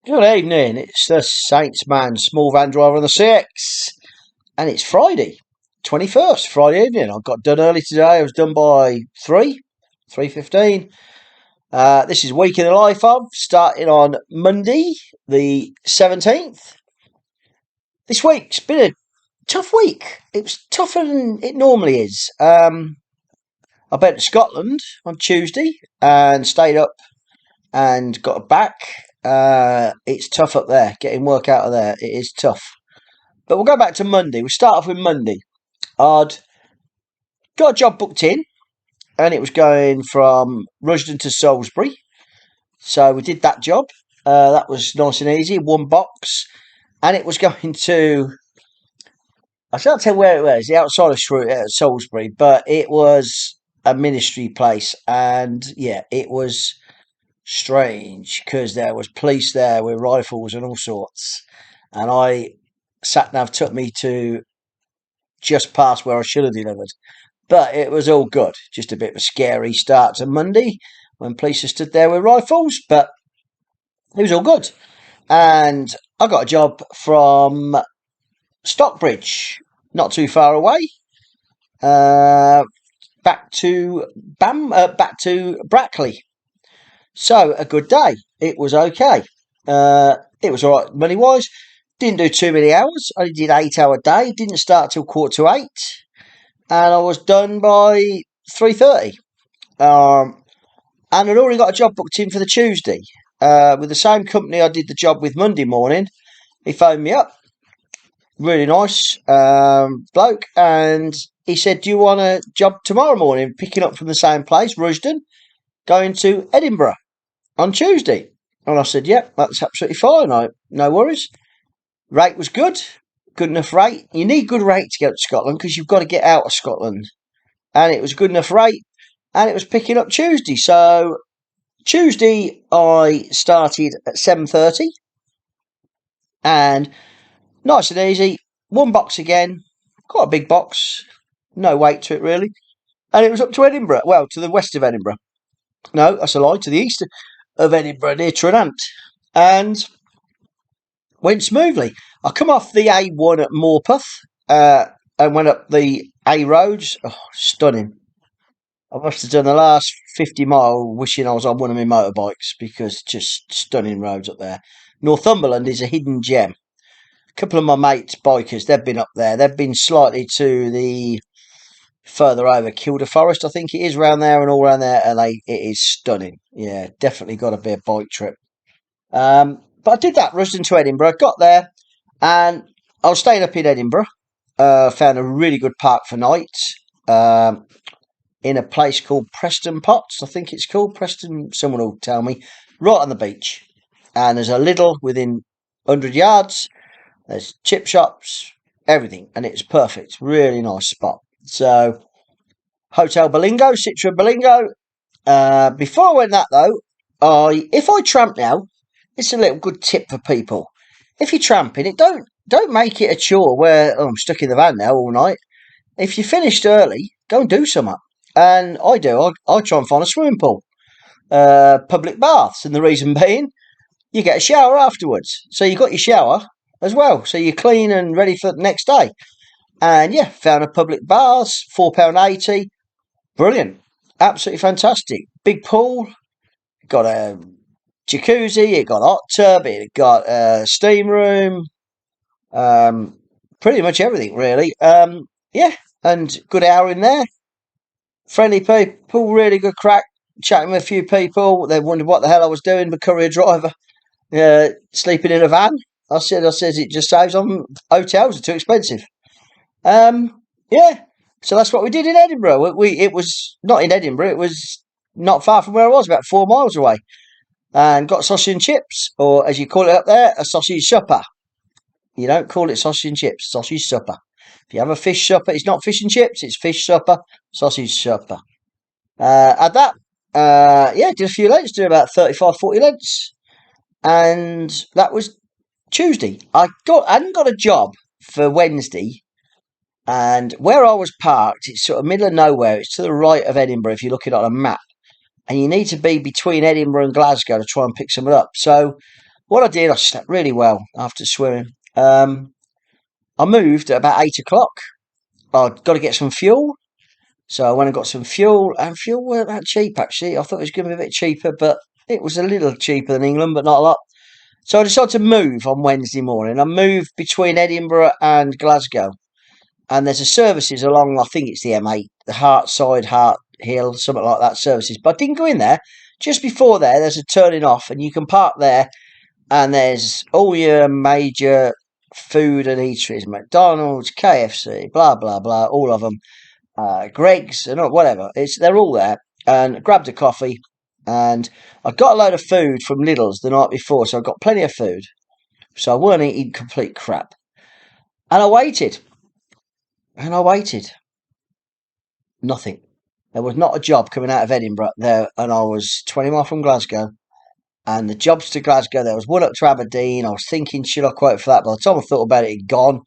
Good evening. It's the Saints man, small van driver on the CX, and it's Friday, 21st, Friday evening. I got done early today. I was done by 3:15. This is week in the life of starting on Monday, the 17th. This week's been a tough week. It was tougher than it normally is. I went to Scotland on Tuesday and stayed up and got back. It's tough up there, getting work out of there. It is tough. But we'll go back to Monday. We'll start off with Monday. I'd got a job booked in, and it was going from Rusden to Salisbury. So we did that job. That was nice and easy, one box. And it was going to, I can't tell where it was, the outside of Salisbury, but it was a ministry place. And yeah, it was strange because there was police there with rifles and all sorts. And sat nav took me to just past where I should have delivered. But it was all good. Just a bit of a scary start to Monday when police stood there with rifles, but it was all good. And I got a job from Stockbridge, not too far away. Back to back to Brackley. So a good day. It was okay. It was all right money wise. Didn't do too many hours. Only did 8 hour day. Didn't start till 7:45, and I was done by 3:30. And I'd already got a job booked in for the Tuesday with the same company I did the job with Monday morning. He phoned me up, really nice bloke, and he said, "Do you want a job tomorrow morning, picking up from the same place, Rusden, going to Edinburgh on Tuesday?" And I said, "Yep, that's absolutely fine. No worries." Rate was good enough rate. You need good rate to go to Scotland because you've got to get out of Scotland, and it was good enough rate, and it was picking up Tuesday. So Tuesday I started at 7:30, and nice and easy. One box again, quite a big box, no weight to it really, and it was up to Edinburgh. Well, to the west of Edinburgh. No, that's a lie. To the east of Edinburgh, near Tranant, and went smoothly. I come off the A1 at Morpeth and went up the A roads. Oh, stunning. I must have done the last 50 mile wishing I was on one of my motorbikes because just stunning roads up there. Northumberland is a hidden gem. A couple of my mates, bikers, they've been up there. They've been slightly to the further over Kilda Forest, I think it is, round there and all round there, and it is stunning. Yeah, definitely got to be a bike trip. But I did that, Rusden to Edinburgh, got there, and I was staying up in Edinburgh. Found a really good park for night in a place called Preston Potts, I think it's called. Preston, someone will tell me, right on the beach. And there's a Lidl within 100 yards. There's chip shops, everything, and it's perfect. Really nice spot. So, Hotel Bolingo, Citra Bolingo. Before I went that though, if I tramp now, it's a little good tip for people. If you're tramping, don't make it a chore where I'm stuck in the van now all night. If you finished early, go and do something. And I do. I try and find a swimming pool, public baths, and the reason being, you get a shower afterwards. So you got your shower as well. So you're clean and ready for the next day. And yeah, found a public baths, £4.80. Brilliant. Absolutely fantastic. Big pool. Got a jacuzzi. It got a hot tub. It got a steam room. Pretty much everything really. Yeah, and good hour in there. Friendly people, really good crack. Chatting with a few people. They wondered what the hell I was doing, the courier driver, sleeping in a van. I said, it just saves on hotels. Are too expensive. Yeah. So that's what we did in Edinburgh. It was not in Edinburgh. It was not far from where I was, about 4 miles away, and got sausage and chips, or as you call it up there, a sausage supper. You don't call it sausage and chips, sausage supper. If you have a fish supper, it's not fish and chips, it's fish supper, sausage supper. At that, yeah, did a few lengths, did about 35, 40 lengths, and that was Tuesday. I hadn't got a job for Wednesday, and where I was parked, it's sort of middle of nowhere. It's to the right of Edinburgh if you're looking at a map, and you need to be between Edinburgh and Glasgow to try and pick someone up. So What I did, I slept really well after swimming. I moved at about 8 o'clock. I'd got to get some fuel. So I went and got some fuel, and fuel weren't that cheap actually. I thought it was going to be a bit cheaper, but it was a little cheaper than England, but not a lot. So I decided to move on Wednesday morning. I moved between Edinburgh and Glasgow, and there's a services along, I think it's the M8, the Hartside, Hart Hill, something like that services. But I didn't go in there. Just before there, there's a turning off, and you can park there, and there's all your major food and eateries, McDonald's, KFC, blah blah blah, all of them, Greg's and whatever. They're all there. And I grabbed a coffee, and I got a load of food from Lidl's the night before, so I got plenty of food. So I weren't eating complete crap. And I waited, and I waited. Nothing. There was not a job coming out of Edinburgh there, and I was 20 miles from Glasgow. And the jobs to Glasgow, there was one up to Aberdeen. I was thinking, should I quote for that? By the time I thought about it, it'd gone.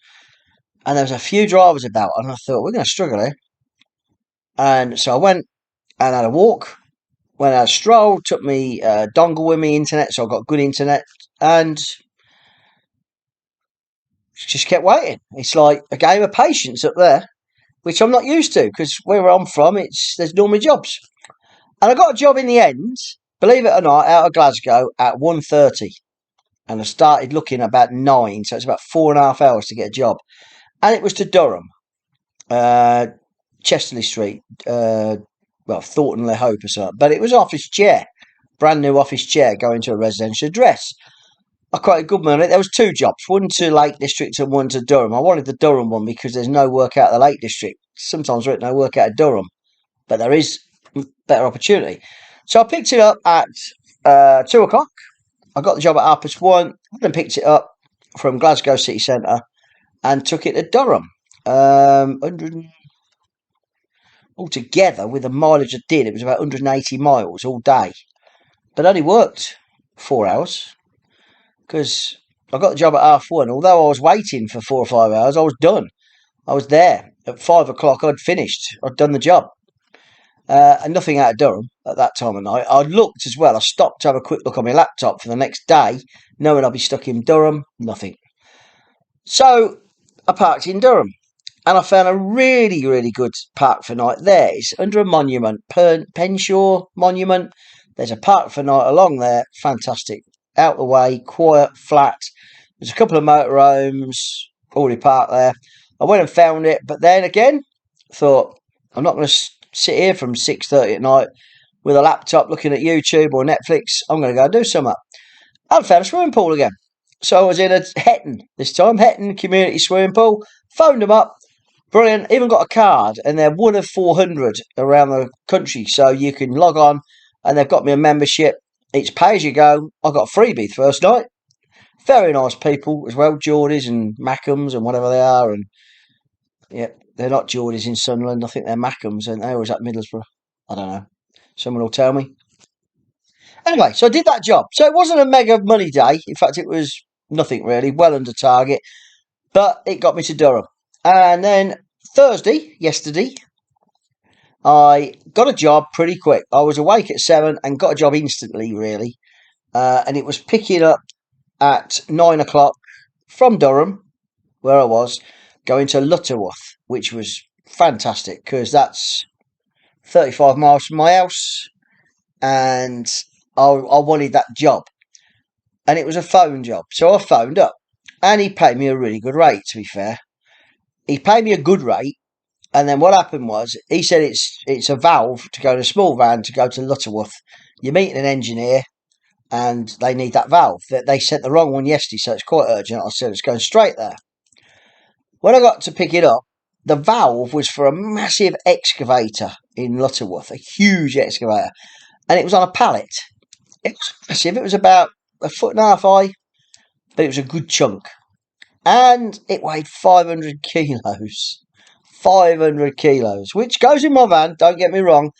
And there was a few drivers about, and I thought, we're going to struggle here. And so I went and had a walk, went out a stroll, took me dongle with me internet, so I got good internet, and just kept waiting. It's like a game of patience up there, which I'm not used to, because where I'm from, there's normally jobs. And I got a job in the end, believe it or not, out of Glasgow at 1:30. And I started looking at about 9, so it's about 4.5 hours to get a job. And it was to Durham, uh, Chesterley Street, Thornton Le Hope or something. But it was office chair, brand new office chair going to a residential address. I quite good money. There was two jobs, one to Lake District and one to Durham. I wanted the Durham one because there's no work out of the Lake District. Sometimes there ain't no work out of Durham, but there is better opportunity. So I picked it up at 2 o'clock. I got the job at 1:30. Then picked it up from Glasgow city centre and took it to Durham. 100 altogether with the mileage I did, it was about 180 miles all day, but only worked 4 hours because I got the job at 1:30. Although I was waiting for 4 or 5 hours, I was done. I was there at 5 o'clock. I'd finished. I'd done the job. And nothing out of Durham at that time of night. I looked as well. I stopped to have a quick look on my laptop for the next day, knowing I'd be stuck in Durham. Nothing. So I parked in Durham, and I found a really, really good park for night there. It's under a monument, Penshaw Monument. There's a park for night along there. Fantastic. Out the way, quiet, flat. There's a couple of motorhomes already parked there. I went and found it, but then again, thought, I'm not going to sit here from 6:30 at night with a laptop looking at YouTube or Netflix. I'm going to go and do something. I found a swimming pool again. So I was in a Hetton this time, Hetton Community Swimming Pool. Phoned them up. Brilliant. Even got a card, and they're one of 400 around the country. So you can log on, and they've got me a membership. It's pay as you go. I got a freebie the first night. Very nice people as well, Geordies and Mackhams and whatever they are. And yeah, they're not Geordies in Sunderland. I think they're Mackhams, and they was at Middlesbrough. I don't know. Someone will tell me. Anyway, so I did that job. So it wasn't a mega money day. In fact, it was nothing really, well under target. But it got me to Durham. And then Thursday, yesterday, I got a job pretty quick. I was awake at 7 and got a job instantly, really. And it was picking up at 9 o'clock from Durham, where I was, going to Lutterworth, which was fantastic because that's 35 miles from my house. And I wanted that job. And it was a phone job. So I phoned up. And he paid me a really good rate, to be fair. He paid me a good rate. And then what happened was, he said it's a valve to go in a small van to go to Lutterworth. You're meeting an engineer, and they need that valve. They sent the wrong one yesterday, so it's quite urgent. I said it's going straight there. When I got to pick it up, the valve was for a massive excavator in Lutterworth, a huge excavator. And it was on a pallet. It was massive. It was about 1.5 feet high, but it was a good chunk. And it weighed 500 kilos. 500 kilos, which goes in my van, don't get me wrong.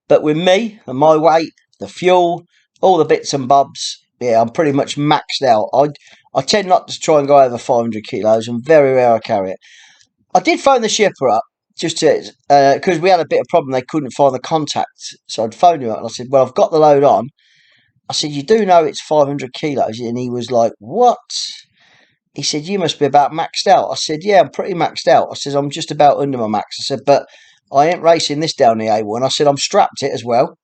But with me and my weight, the fuel, all the bits and bobs, yeah, I'm pretty much maxed out. I tend not to try and go over 500 kilos, and very rare I carry it. I did phone the shipper up, just to, because we had a bit of problem. They couldn't find the contact. So I'd phoned him up and I said, well, I've got the load on. I said, you do know it's 500 kilos? And he was like, what? He said, you must be about maxed out. I said, yeah, I'm pretty maxed out. I said, I'm just about under my max. I said, but I ain't racing this down the A1. I said, I'm strapped it as well,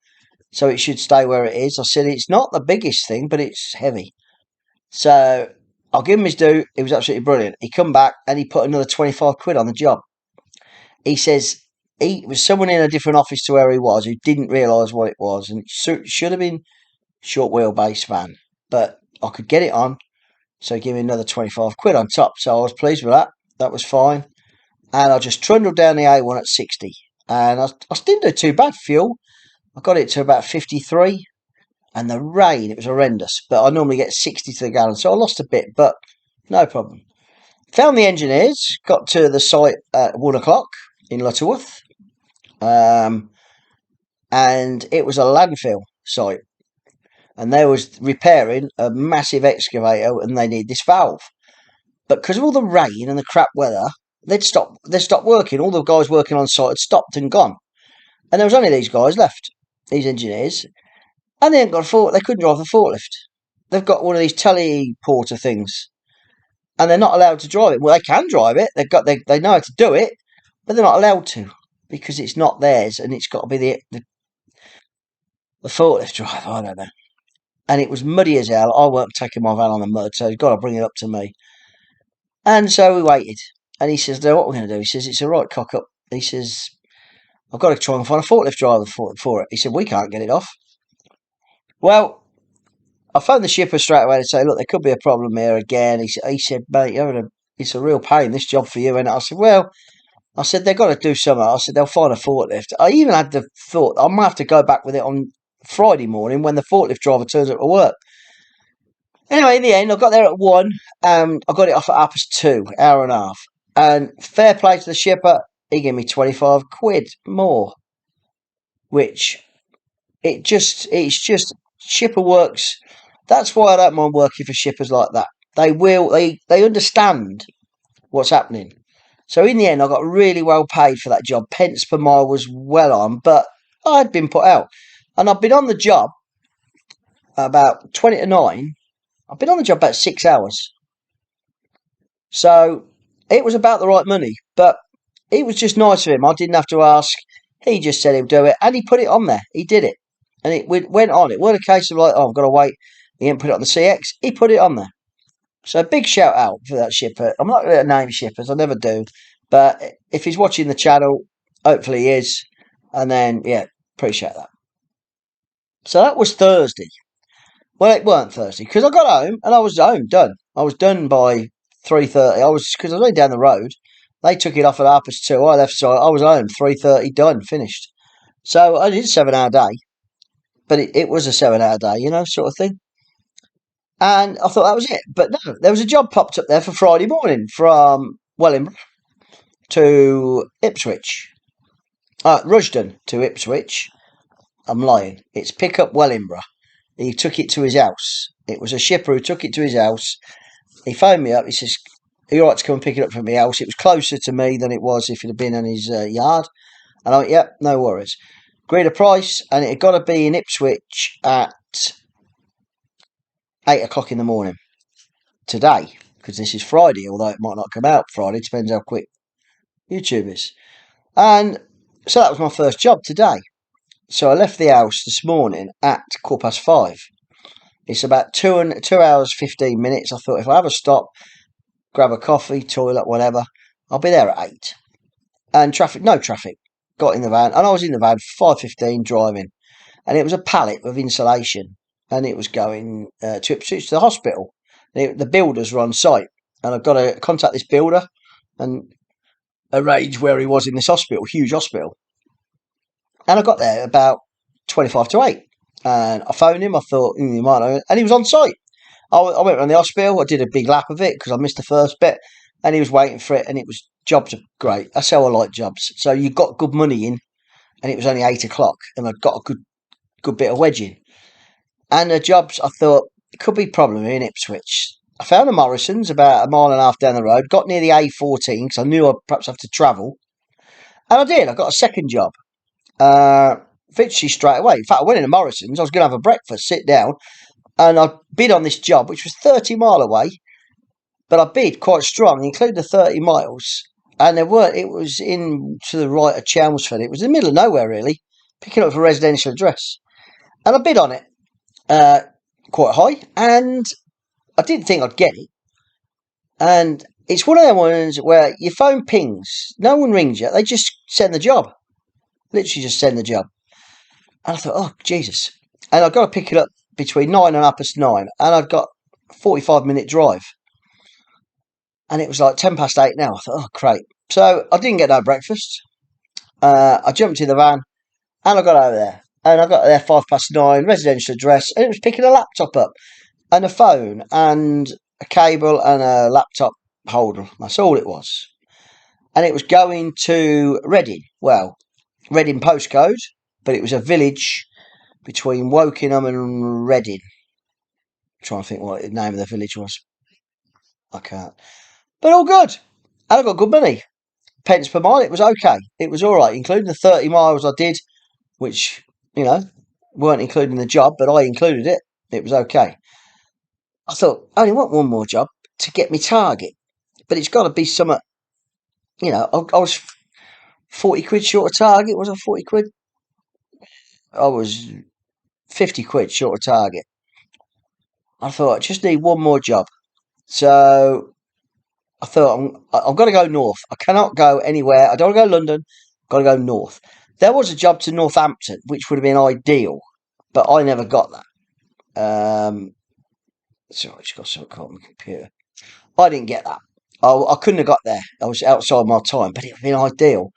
so it should stay where it is. I said, it's not the biggest thing, but it's heavy. So I'll give him his due. It was absolutely brilliant. He come back and he put another 25 quid on the job. He says he was someone in a different office to where he was who didn't realise what it was, and it should have been short wheelbase van, but I could get it on. So he gave me another 25 quid on top. So I was pleased with that. That was fine. And I just trundled down the A1 at 60. And I didn't do too bad fuel. I got it to about 53. And the rain, it was horrendous. But I normally get 60 to the gallon. So I lost a bit, but no problem. Found the engineers. Got to the site at 1 o'clock in Lutterworth. And it was a landfill site. And they was repairing a massive excavator and they need this valve. But because of all the rain and the crap weather, they'd stopped working. All the guys working on site had stopped and gone. And there was only these guys left, these engineers. And they ain't got they couldn't drive the forklift. They've got one of these teleporter things. And they're not allowed to drive it. Well, they can drive it. They know how to do it, but they're not allowed to because it's not theirs and it's got to be the forklift driver. I don't know. And it was muddy as hell. I weren't taking my van on the mud, so he's got to bring it up to me. And so we waited. And he says, what we're going to do? He says, it's a right cock up. He says, I've got to try and find a forklift driver for it. He said, we can't get it off. Well, I phoned the shipper straight away to say, look, there could be a problem here again. He said, mate, it's a real pain, this job for you. And I said, well, they've got to do something. I said, they'll find a forklift. I even had the thought, I might have to go back with it on Friday morning when the forklift driver turns up to work. Anyway, in the end, I got there at 1 and I got it off at 2:30, hour and a half. And fair play to the shipper, he gave me 25 quid more. Which, it's just, shipper works. That's why I don't mind working for shippers like that. They understand what's happening. So in the end, I got really well paid for that job. Pence per mile was well on, but I'd been put out. And I've been on the job about 20 to 9. I've been on the job about 6 hours. So it was about the right money, but it was just nice of him. I didn't have to ask. He just said he'd do it, and he put it on there. He did it. And it went on. It wasn't a case of like, oh, I've got to wait. He didn't put it on the CX. He put it on there. So big shout out for that shipper. I'm not going to name shippers. I never do. But if he's watching the channel, hopefully he is. And then, yeah, appreciate that. So that was Thursday. Well, it weren't Thursday because I got home and I was home done. I was done by 3:30. Because I was only down the road. They took it off at 2:30. I left, so I was home 3:30, done, finished. So I did a 7-hour day, but it was a 7-hour day, sort of thing. And I thought that was it, but no, there was a job popped up there for Friday morning from Wellingborough to Ipswich, Rushden to Ipswich. I'm lying. It's pick up Wellingborough. He took it to his house. It was a shipper who took it to his house. He phoned me up. He says, are you all right to come and pick it up from my house? It was closer to me than it was if it had been in his yard. And I went, yep, no worries. Agreed a price, and it had got to be in Ipswich at 8 o'clock in the morning today, because this is Friday, although it might not come out Friday. Depends how quick YouTube is. And so that was my first job today. So I left the house this morning at 5:15. It's about 2 hours 15 minutes. I thought if I have a stop, grab a coffee, toilet, whatever, I'll be there at 8. And no traffic. Got in the van, and I was in the van 5:15 driving, and it was a pallet of insulation, and it was going to Ipswich to the hospital. The builders were on site, and I've got to contact this builder and arrange where he was in this hospital, huge hospital. And I got there about 25 to 8. And I phoned him. I thought, you might know. And he was on site. I went around the hospital. I did a big lap of it because I missed the first bit. And he was waiting for it. And jobs are great. That's how I like jobs. So you got good money in. And it was only 8 o'clock. And I'd got a good bit of wedging. And the jobs, I thought, it could be a problem in Ipswich. I found a Morrison's about a mile and a half down the road. Got near the A14 because I knew I'd perhaps have to travel. And I did. I got a second job. literally straight away. In fact, I went into Morrison's. I was going to have a breakfast, sit down, and I bid on this job, which was 30 mile away. But I bid quite strong, including the 30 miles. And there weren't. It was in to the right of Chelmsford. It was in the middle of nowhere, really, picking up a residential address. And I bid on it uh, quite high, and I didn't think I'd get it. And it's one of them ones where your phone pings, no one rings you, they just send the job. Literally just send the job. And I thought, oh, Jesus. And I've got to pick it up between 9 and 9:30, and I've got a 45-minute drive. And it was like 10 past 8 now. I thought, oh, great. So I didn't get no breakfast. I jumped in the van, and I got over there. And I got there 9:05, residential address, and it was picking a laptop up, and a phone, and a cable, and a laptop holder. That's all it was. And it was going to Reading. Well, Reading postcode, but it was a village between Wokingham and Reading. I'm trying to think what the name of the village was. I can't. But all good. And I got good money. Pence per mile, it was okay. It was all right, including the 30 miles I did, which, weren't including the job, but I included it. It was okay. I thought, I only want one more job to get me target. But it's got to be something, I was 40 quid short of target. Was I 40 quid? I was 50 quid short of target. I thought, I just need one more job. So I thought, I've got to go north. I cannot go anywhere. I don't want to go to London. I've got to go north. There was a job to Northampton, which would have been ideal, but I never got that. Sorry, I just got something caught on my computer. I didn't get that. I couldn't have got there. I was outside my time, but it would have been ideal.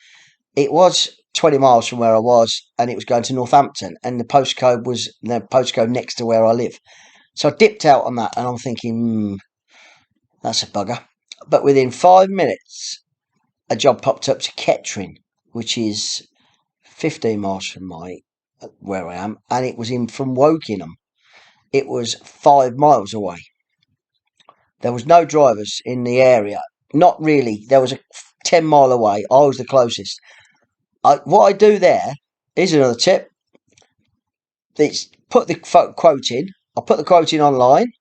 It was 20 miles from where I was, and it was going to Northampton, and the postcode was the postcode next to where I live. So I dipped out on that, and I'm thinking, that's a bugger. But within 5 minutes, a job popped up to Kettering, which is 15 miles from where I am, and it was in from Wokingham. It was 5 miles away. There was no drivers in the area. Not really. There was a 10 mile away. I was the closest. What I do there is another tip. It's put the quote in. I put the quote in online,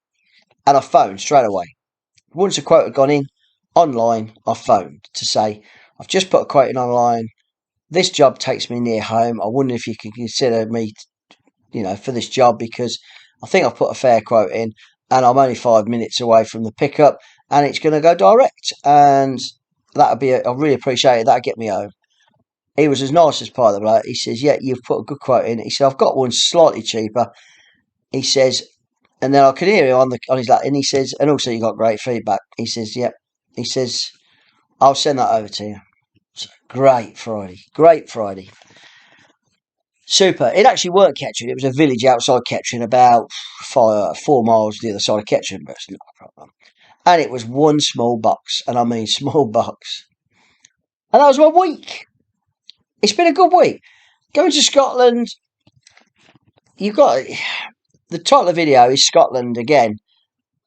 and I phoned straight away. Once the quote had gone in online, I phoned to say, I've just put a quote in online. This job takes me near home. I wonder if you can consider me, for this job, because I think I've put a fair quote in, and I'm only 5 minutes away from the pickup, and it's going to go direct. And that'd be, I really appreciate it. That'd get me home. He was as nice as pie, the bloke. He says, yeah, you've put a good quote in. He said, I've got one slightly cheaper. He says, and then I could hear him on his lap, and he says, and also you got great feedback. He says, yep. He says, I'll send that over to you. So, great Friday. Super. It actually weren't Kettering. It was a village outside Kettering, about 4 miles the other side of Kettering, but it's not a problem. And it was one small box, and I mean small box. And that was my week. It's been a good week. Going to Scotland, you've got the title of the video is Scotland again.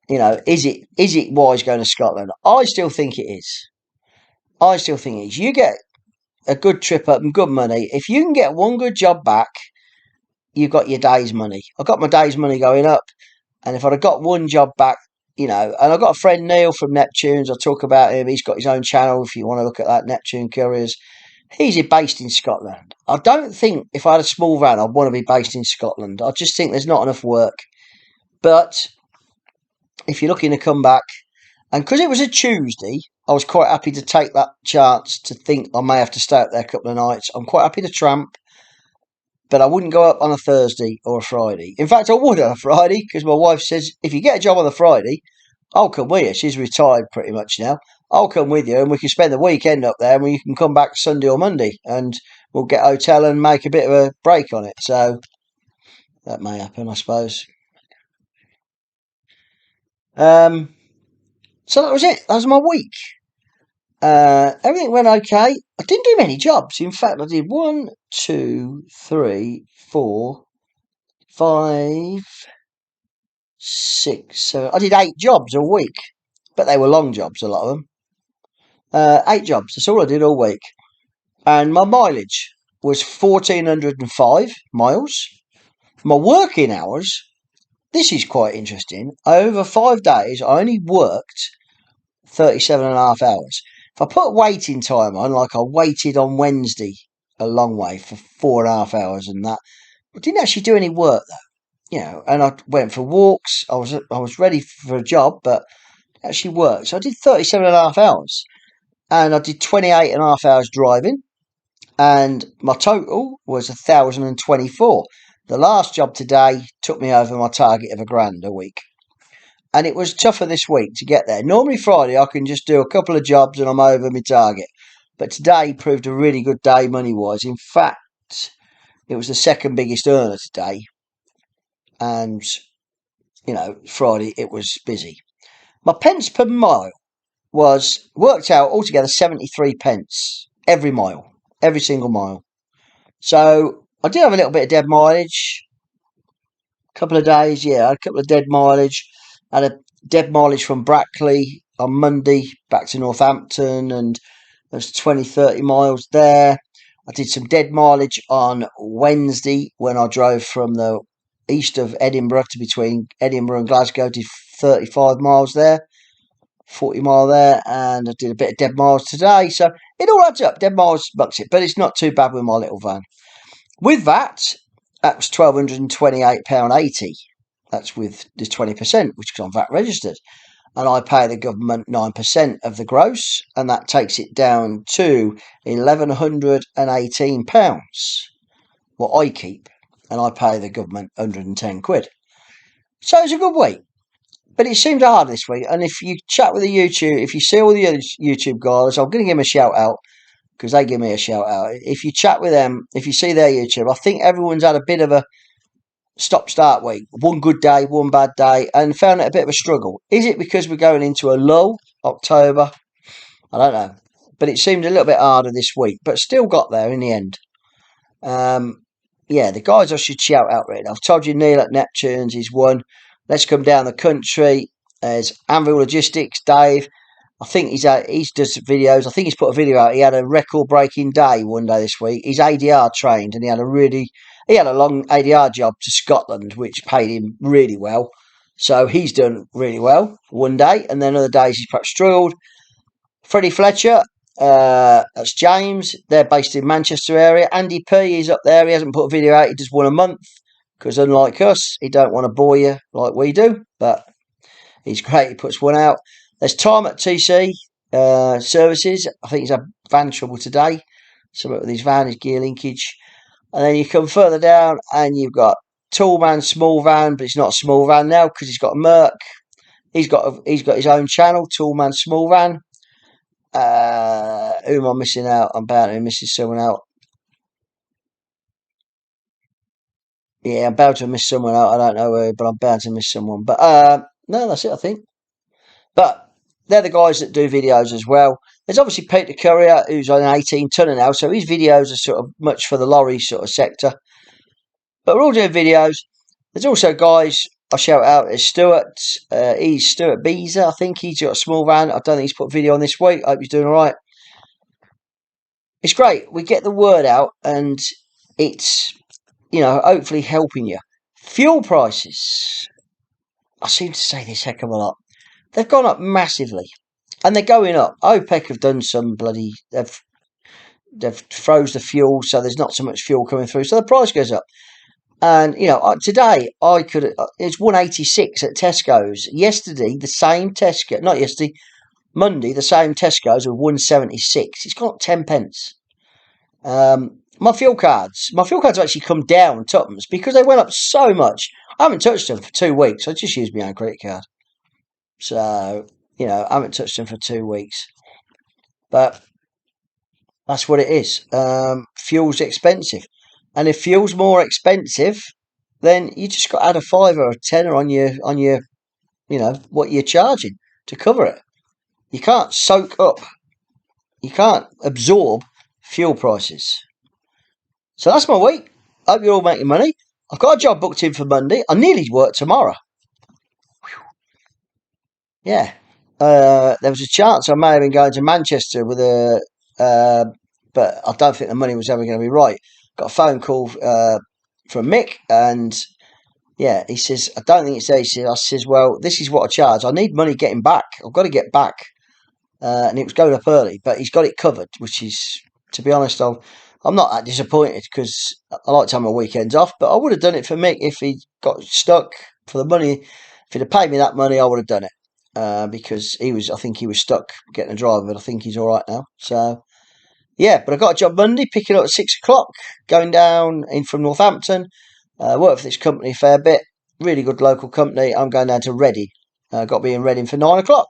Is it wise going to Scotland? I still think it is. You get a good trip up and good money. If you can get one good job back, you've got your day's money. I got my day's money going up, and if I'd have got one job back, and I've got a friend Neil from Neptunes. I talk about him. He's got his own channel if you want to look at that, Neptune Couriers. He's based in Scotland. I don't think if I had a small van, I'd want to be based in Scotland. I just think there's not enough work. But if you're looking to come back, and because it was a Tuesday, I was quite happy to take that chance to think I may have to stay up there a couple of nights. I'm quite happy to tramp, but I wouldn't go up on a Thursday or a Friday. In fact, I would on a Friday, because my wife says, if you get a job on the Friday, I'll come with you. She's retired pretty much now. I'll come with you, and we can spend the weekend up there, and you can come back Sunday or Monday, and we'll get a hotel and make a bit of a break on it. So that may happen, I suppose. So that was it. That was my week. Everything went okay. I didn't do many jobs. In fact, I did 1, 2, 3, 4, 5, 6, 7. I did 8 jobs a week, but they were long jobs, a lot of them. 8 jobs. That's all I did all week. And my mileage. was 1,405 miles. My working hours, this is quite interesting. Over 5 days, I only worked 37.5 hours. If I put waiting time on, like I waited on Wednesday a long way for 4.5 hours and that, I didn't actually do any work though. And I went for walks. I was ready for a job, but actually worked. So I did 37.5 hours, and I did 28.5 hours driving, and my total was 1,024. The last job today took me over my target of £1,000 a week. And it was tougher this week to get there. Normally Friday I can just do a couple of jobs and I'm over my target. But today proved a really good day money-wise. In fact, it was the second biggest earner today. And, Friday it was busy. My pence per mile worked out altogether 73 pence every mile. Every single mile. So I did have a little bit of dead mileage. Couple of days, yeah, I had a couple of dead mileage. I had a dead mileage from Brackley on Monday back to Northampton, and there's 20, 30 miles there. I did some dead mileage on Wednesday when I drove from the east of Edinburgh to between Edinburgh and Glasgow. Did 35 miles there, 40 mile there, and I did a bit of dead miles today. So it all adds up. Dead miles bucks it, but it's not too bad with my little van. With that was £1,228.80. That's with the 20%, which is on VAT registered. And I pay the government 9% of the gross, and that takes it down to £1,118. What I keep, and I pay the government 110 quid. So it's a good week. But it seemed hard this week. And if you chat with the YouTube, if you see all the other YouTube guys, I'm going to give them a shout out, because they give me a shout out. If you chat with them, if you see their YouTube, I think everyone's had a bit of a stop-start week. One good day, one bad day, and found it a bit of a struggle. Is it because we're going into a lull, October? I don't know. But it seemed a little bit harder this week, but still got there in the end. The guys I should shout out right now. I've told you Neil at Neptune's, he's won. Let's come down the country. There's Anvil Logistics, Dave. I think he does videos. I think he's put a video out. He had a record-breaking day one day this week. He's ADR trained, and he had a long ADR job to Scotland, which paid him really well. So he's done really well one day, and then other days he's perhaps struggled. Freddie Fletcher, that's James. They're based in Manchester area. Andy P is up there. He hasn't put a video out. He just won a month, because unlike us, he don't want to bore you like we do. But he's great. He puts one out. There's Tom at TC Services. I think he's had van trouble today. So with his van, his gear linkage. And then you come further down and you've got Toolman Small Van, but it's not a small van now because he's got a Merc. He's got his own channel, Toolman Small Van. Who am I missing out? I'm bound to be missing someone out. Yeah, I'm bound to miss someone out. I don't know who, but I'm bound to miss someone. But no, that's it, I think. But they're the guys that do videos as well. There's obviously Peter Courier, who's on an 18-tonner now, so his videos are sort of much for the lorry sort of sector. But we're all doing videos. There's also guys I shout out. There's Stuart. He's Stuart Beezer, I think. He's got a small van. I don't think he's put a video on this week. I hope he's doing all right. It's great. We get the word out, and it's, hopefully helping you. Fuel prices. I seem to say this heck of a lot. They've gone up massively, and they're going up. OPEC have done some bloody. They've froze the fuel, so there's not so much fuel coming through, so the price goes up. And today it's 186 at Tesco's. Yesterday, the same Tesco, not yesterday, Monday, the same Tesco's were 176. It's gone up 10 pence. My fuel cards have actually come down tuppence because they went up so much. I haven't touched them for 2 weeks. I just used my own credit card. So, I haven't touched them for 2 weeks. But that's what it is. Fuel's expensive. And if fuel's more expensive, then you just got to add a £5 or a £10 on your what you're charging to cover it. You can't you can't absorb fuel prices. So that's my week. Hope you're all making money. I've got a job booked in for Monday. I nearly work tomorrow. Yeah. There was a chance I may have been going to Manchester with a but I don't think the money was ever going to be right. Got a phone call from Mick, and yeah, he says, I don't think it's there. I says, well, this is what I charge. I need money getting back. I've got to get back. And it was going up early, but he's got it covered, which is, to be honest, I'm not that disappointed because I like to have my weekends off, but I would have done it for Mick if he got stuck for the money. If he'd have paid me that money, I would have done it because I think he was stuck getting a driver, but I think he's all right now. So, yeah, but I got a job Monday, picking up at 6 o'clock, going down in from Northampton. Work for this company a fair bit, really good local company. I'm going down to Reading. Got to be in Reading for 9 o'clock.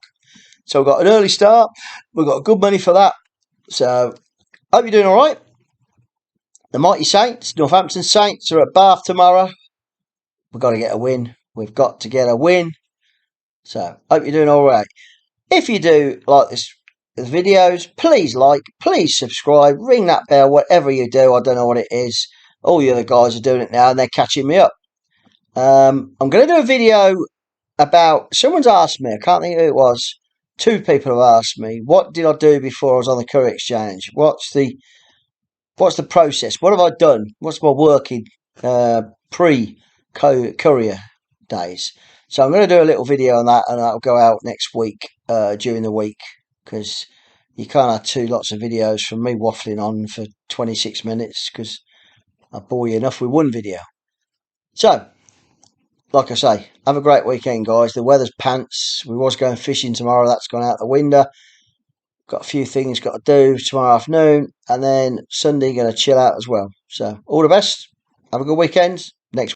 So we've got an early start. We've got good money for that. So hope you're doing all right. The mighty Saints, Northampton Saints, are at Bath tomorrow. We've got to get a win. We've got to get a win. So hope you're doing all right. If you do like this videos, please like, please subscribe, ring that bell, whatever you do. I don't know what it is. All the other guys are doing it now and they're catching me up. I'm going to do a video about, someone's asked me, I can't think who it was. Two people have asked me, what did I do before I was on the Courier Exchange? What's the process? What have I done? What's my working pre-courier days? So I'm going to do a little video on that, and that'll go out next week during the week, because you can't have two lots of videos from me waffling on for 26 minutes because I bore you enough with one video. So, like I say, have a great weekend, guys. The weather's pants. We was going fishing tomorrow. That's gone out the window. Got a few things got to do tomorrow afternoon, and then Sunday going to chill out as well. So all the best. Have a good weekend. Next